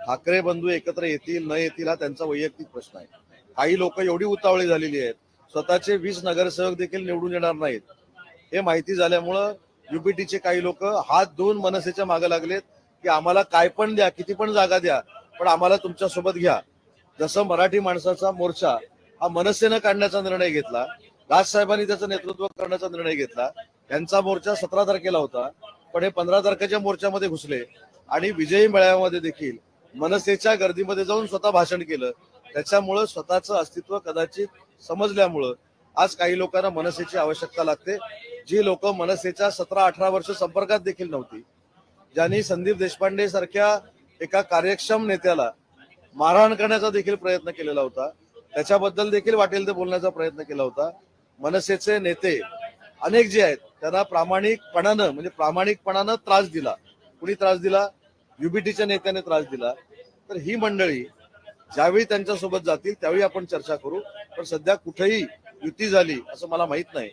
ठाकरे बंधू एकत्र येतील न येतील हा त्यांचा वैयक्तिक प्रश्न आहे. काही लोक एवढी उतावळी झालेली आहेत, स्वतःचे 20 नगरसेवक देखील निवडून येणार नाहीत हे माहिती झाल्यामुळं युपीटीचे काही लोक हात धुवून मनसेच्या मागे लागलेत की आम्हाला काय पण द्या, किती पण जागा द्या, पण आम्हाला तुमच्या सोबत घ्या. जसं मराठी माणसाचा मोर्चा हा मनसेनं काढण्याचा निर्णय घेतला, राजसाहेबांनी त्याचं नेतृत्व करण्याचा निर्णय घेतला. त्यांचा मोर्चा 17 तारखेला होता, पण हे 15 तारखेच्या मोर्चामध्ये घुसले आणि विजयी मेळाव्यामध्ये देखील मनसेच्या गर्दीमध्ये जाऊन स्वतः भाषण केलं. त्याच्यामुळं स्वतःचं अस्तित्व कदाचित समजल्यामुळं आज काही लोकांना मनसेची आवश्यकता लागते. जी लोक मनसेच्या 17-18 वर्ष संपर्कात देखील नव्हती, ज्यांनी संदीप देशपांडे सारख्या एका कार्यक्षम नेत्याला मारहाण करण्याचा देखील प्रयत्न केलेला होता, त्याच्याबद्दल देखील वाटेल ते बोलण्याचा प्रयत्न केला होता. मनसेचे नेते अनेक जे आहेत त्यांना प्रामाणिकपणानं त्रास दिला. कुणी त्रास दिला? युबीटीच्या नेत्याने त्रास दिला. तर ही मंडळी ज्यावेळी त्यांच्यासोबत जातील त्यावेळी आपण चर्चा करू, पण सध्या कुठेही युती झाली असं मला माहित नाही.